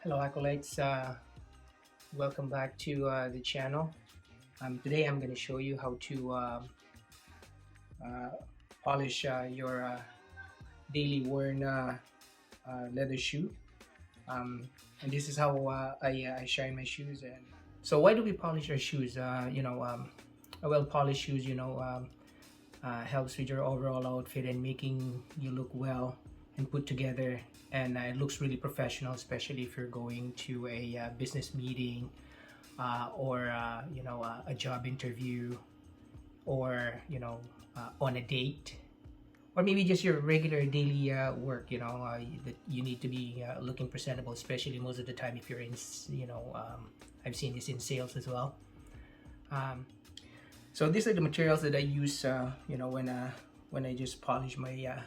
Hello acolytes, welcome back to the channel. Today I'm going to show you how to uh, polish your daily worn leather shoe. And this is how I shine my shoes. And so why do we polish our shoes? A well polished shoes helps with your overall outfit and making you look well and put together, and it looks really professional, especially if you're going to a business meeting or a job interview, or on a date, or maybe just your regular daily work. That you need to be looking presentable, especially most of the time if you're in I've seen this in sales as well. So these are the materials that I use when I just polish my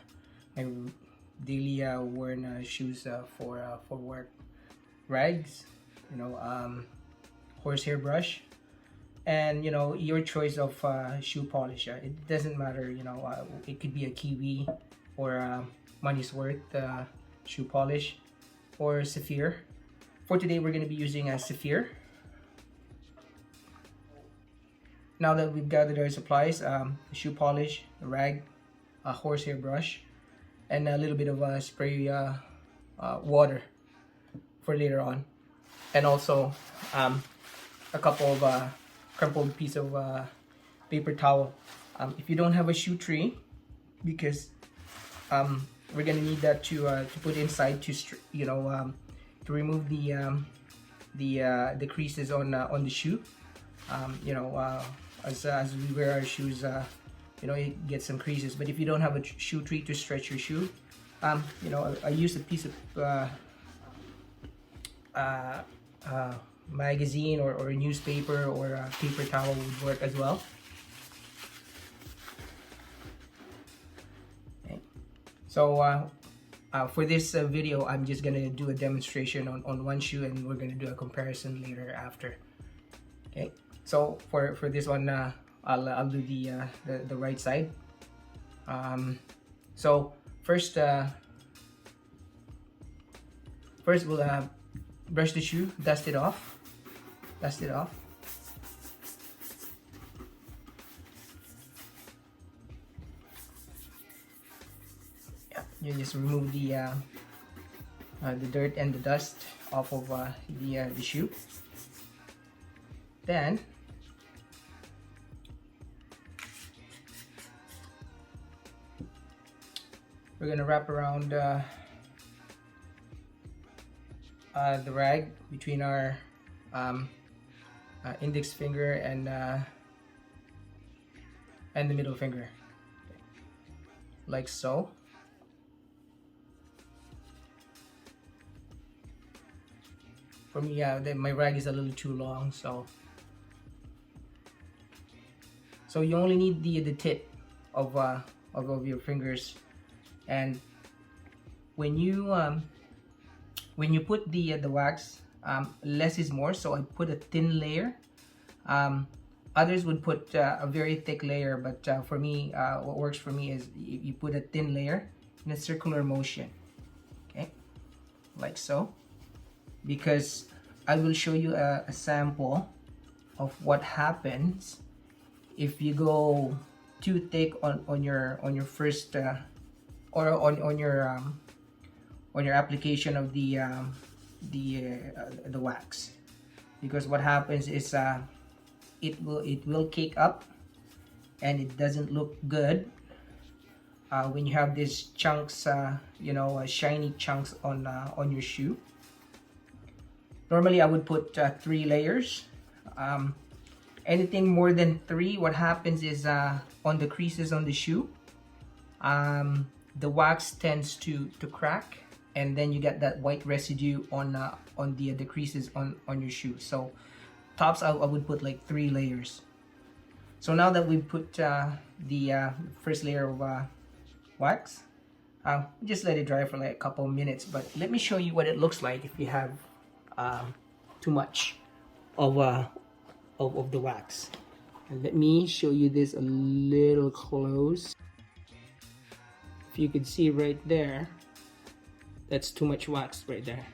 daily worn shoes for work. Rags, horsehair brush, and your choice of shoe polish. It doesn't matter. It could be a kiwi or money's worth shoe polish, or sapphire. For today we're going to be using a sapphire. Now that we've gathered our supplies, shoe polish, a rag, a horsehair brush, and a little bit of spray water for later on, and also a couple of crumpled piece of paper towel. If you don't have a shoe tree, because we're gonna need that to put inside to remove the creases on the shoe. As we wear our shoes, it gets some creases. But if you don't have a shoe tree to stretch your shoe, I use a piece of magazine or a newspaper, or a paper towel would work as well. Okay. So for this video, I'm just gonna do a demonstration on one shoe, and we're gonna do a comparison later after. Okay, so for this one, I'll do the right side. So first we'll brush the shoe, dust it off. Yeah, you just remove the dirt and the dust off of the shoe. Then we're gonna wrap around the rag between our index finger and the middle finger, like so. For me, my rag is a little too long, so you only need the tip of your fingers. And when you put the wax, less is more, so I put a thin layer. Others would put a very thick layer, but for me, what works for me is you put a thin layer in a circular motion, okay, like so, because I will show you a sample of what happens if you go too thick on your first or on your application of the wax. Because what happens is it will cake up, and it doesn't look good when you have these chunks, shiny chunks on your shoe. Normally I would put 3 layers. Anything more than 3, what happens is on the creases on the shoe, the wax tends to crack, and then you get that white residue on the creases on your shoe. So tops, I would put like 3 layers. So now that we've put the first layer of wax, just let it dry for like a couple minutes. But let me show you what it looks like if you have too much of the wax. And let me show you this a little close. If you could see right there, that's too much wax right there.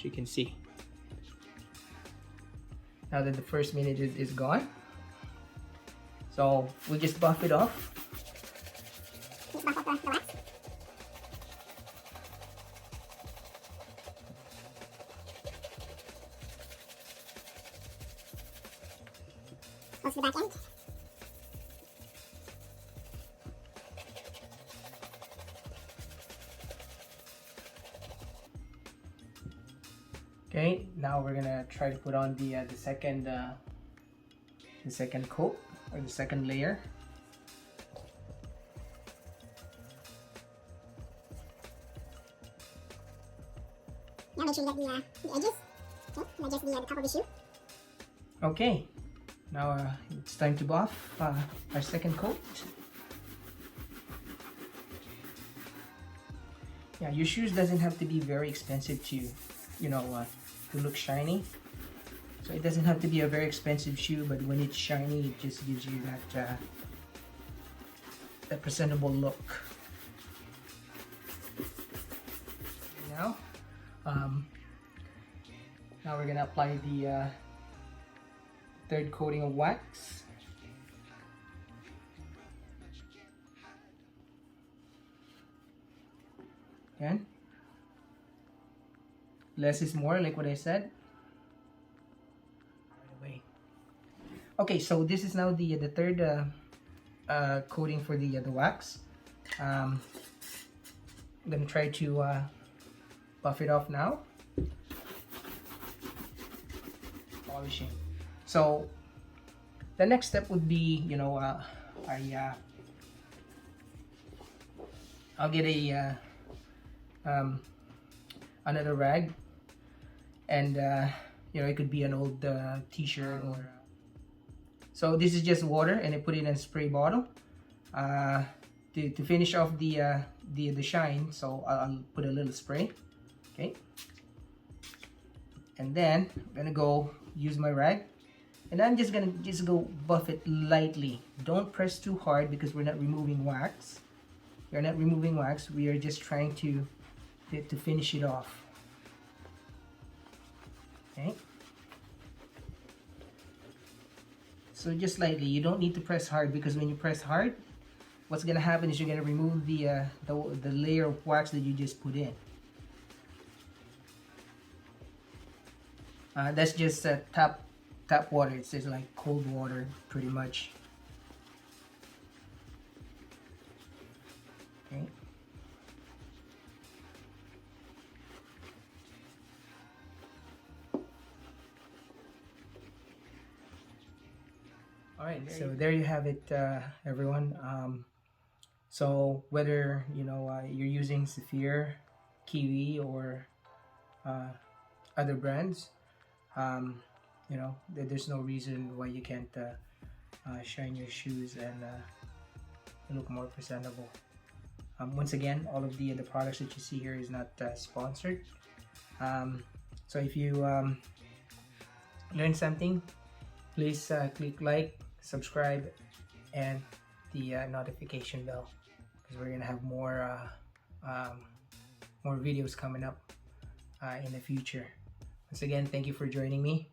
as you can see. Now that the first minute is gone, so we'll just buff it off. Just buff off the wax. Close to the back end. Okay, now we're gonna try to put on the second coat, or the second layer. Now make sure you get the edges. Okay, not just the top of the shoe. Okay, now it's time to buff our second coat. Yeah, your shoes doesn't have to be very expensive to, to look shiny. So it doesn't have to be a very expensive shoe, but when it's shiny, it just gives you that presentable look. Now, now we're gonna apply the third coating of wax. Again, less is more, like what I said. Okay, so this is now the third coating for the wax. I'm gonna try to buff it off now. Polishing. So the next step would be, I'll get a another rag, and it could be an old t-shirt, or so this is just water, and I put it in a spray bottle to finish off the shine. So I'll put a little spray. Okay, and then I'm gonna go use my rag, and I'm just gonna go buff it lightly. Don't press too hard, because we're not removing wax. We're not removing wax. We are just trying to finish it off. Okay. So just lightly. You don't need to press hard, because when you press hard, what's gonna happen is you're gonna remove the layer of wax that you just put in. That's just tap water. It's just like cold water, pretty much. Okay. All right, so there you have it, everyone. So whether you're using Saphir, Kiwi, or other brands, there's no reason why you can't shine your shoes and look more presentable. Once again, all of the products that you see here is not sponsored. So if you learned something, please click like, subscribe, and the notification bell, because we're gonna have more videos coming up in the future. Once again, thank you for joining me.